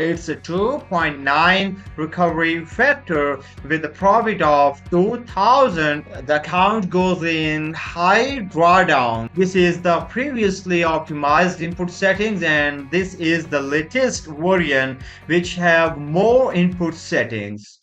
It's a 2.9 recovery factor with a profit of 2000. The account goes in high drawdown. This is the previously optimized input settings, and this is the latest version which have more input settings.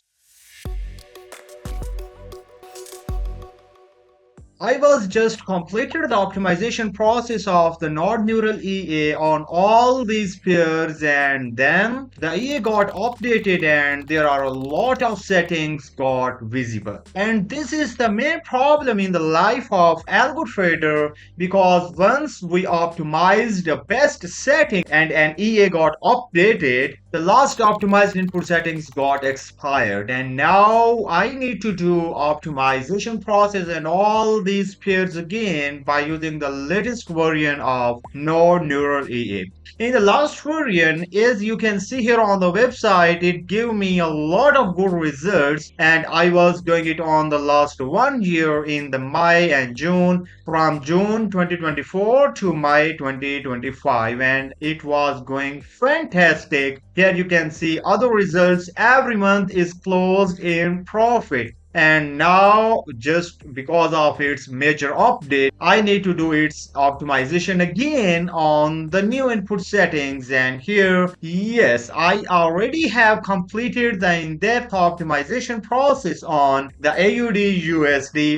I was just completed the optimization process of the Node Neural EA on all these pairs, and then the EA got updated and there are a lot of settings got visible. And this is the main problem in the life of algo trader, because once we optimized the best setting and an EA got updated, the last optimized input settings got expired, and now I need to do optimization process and all these pairs again by using the latest version of Node Neural EA. In the last version, as you can see here on the website, it gave me a lot of good results, and I was doing it on the last 1 year in the May and June, from June 2024 to May 2025, and it was going fantastic. Here you can see other results. Every month is closed in profit. And now, just because of its major update, I need to do its optimization again on the new input settings. And here, yes, I already have completed the in-depth optimization process on the AUD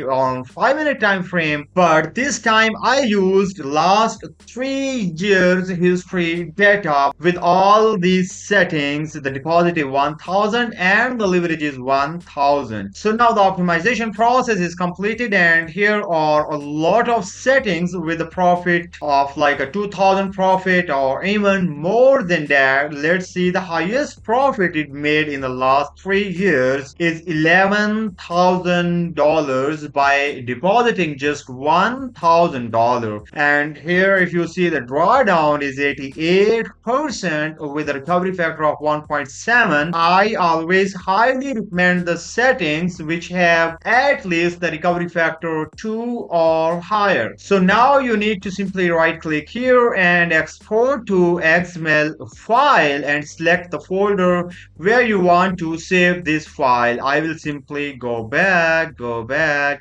on 5-minute time frame. But this time I used last 3 years history data with all these settings. The deposit is 1000 and the leverage is 1000. So now the optimization process is completed, and here are a lot of settings with a profit of like a 2000 profit or even more than that. Let's see, the highest profit it made in the last 3 years is $11,000 by depositing just $1,000. And here if you see, the drawdown is 88% with a recovery factor of 1.7. I always highly recommend the settings which have at least the recovery factor 2 or higher. So now you need to simply right click here and export to XML file and select the folder where you want to save this file. I will simply go back,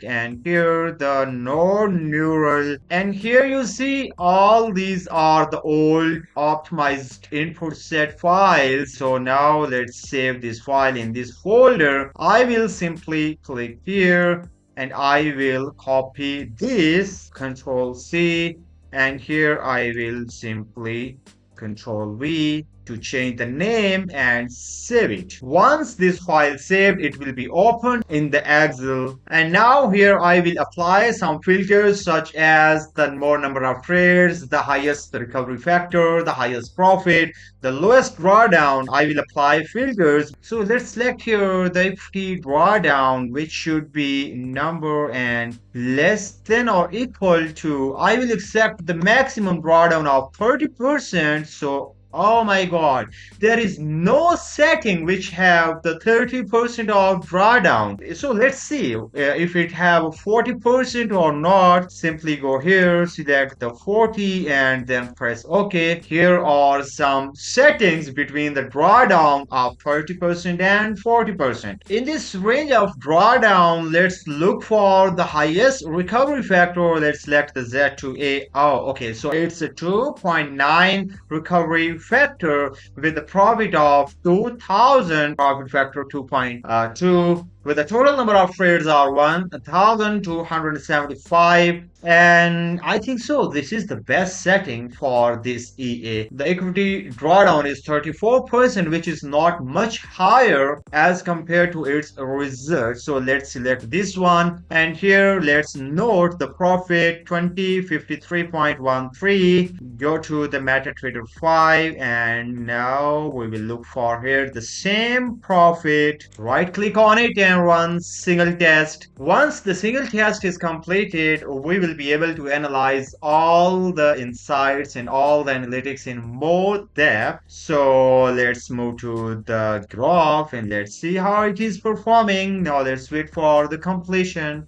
and here the Node Neural, and here you see all these are the old optimized input set files. So now let's save this file in this folder. I will simply click here and I will copy this, Control C, and here I will simply Control V to change the name and save it. Once this file saved, it will be opened in the Excel. And now here I will apply some filters such as the more number of trades, the highest recovery factor, the highest profit, the lowest drawdown. I will apply filters. So let's select here the FT drawdown, which should be number and less than or equal to, I will accept the maximum drawdown of 30%. So oh my god, there is no setting which have the 30% of drawdown. So let's see if it have 40% or not. Simply go here, select the 40 and then press OK. Here are some settings between the drawdown of 30% and 40%. In this range of drawdown, let's look for the highest recovery factor. Let's select the Z2A. Oh, okay, so it's a 2.9 recovery factor with a profit of 2000, profit factor 2.2, with the total number of trades are 1275, and I think so this is the best setting for this EA. The equity drawdown is 34%, which is not much higher as compared to its result. So let's select this one, and here let's note the profit 2053.13. Go to the MetaTrader 5, and now we will look for here the same profit. Right click on it and run single test. Once the single test is completed, we will be able to analyze all the insights and all the analytics in more depth. So let's move to the graph and let's see how it is performing. Now let's wait for the completion.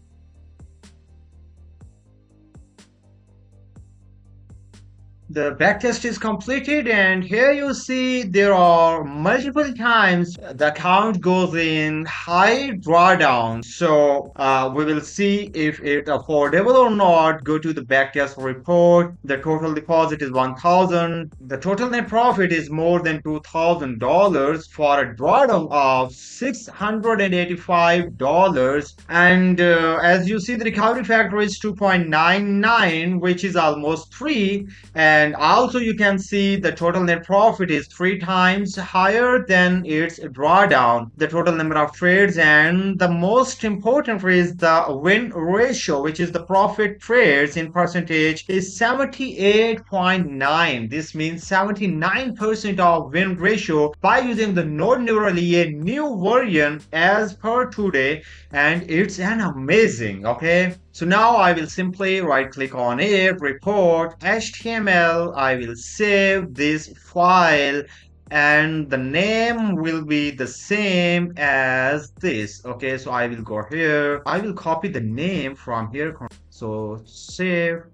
The backtest is completed, and here you see there are multiple times the account goes in high drawdown. So we will see if it's affordable or not. Go to the backtest report. The total deposit is 1,000. The total net profit is more than $2,000 for a drawdown of $685. And as you see, the recovery factor is 2.99, which is almost 3. And also you can see the total net profit is 3 times higher than its drawdown. The total number of trades, and the most important is the win ratio, which is the profit trades in percentage, is 78.9. This means 79% of win ratio by using the Node Neural EA new version as per today, and it's an amazing. Okay, so now I will simply right click on it, report HTML. I will save this file, and the name will be the same as this. Okay, so I will go here. I will copy the name from here. So save.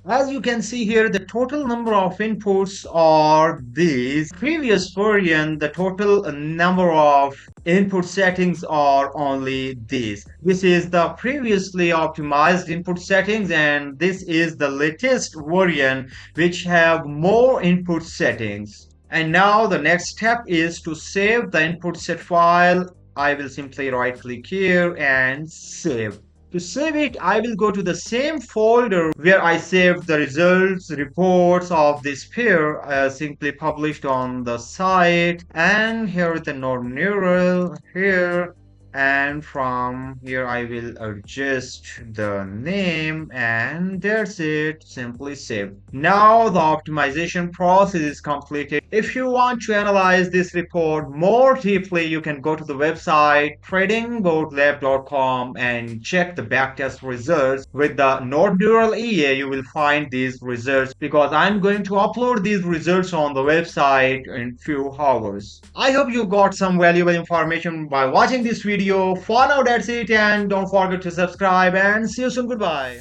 As you can see here, the total number of inputs are these. Previous version, the total number of input settings are only these. This is the previously optimized input settings, and this is the latest version which have more input settings. And now the next step is to save the input set file. I will simply right click here and save. To save it, I will go to the same folder where I saved the results, reports of this pair, simply published on the site. And here is the Node Neural here. And from here, I will adjust the name, and that's it. Simply save. Now the optimization process is completed. If you want to analyze this report more deeply, you can go to the website tradingboardlab.com and check the backtest results. With the Node Neural EA, you will find these results, because I'm going to upload these results on the website in few hours. I hope you got some valuable information by watching this video. For now, that's it, and don't forget to subscribe, and see you soon. Goodbye.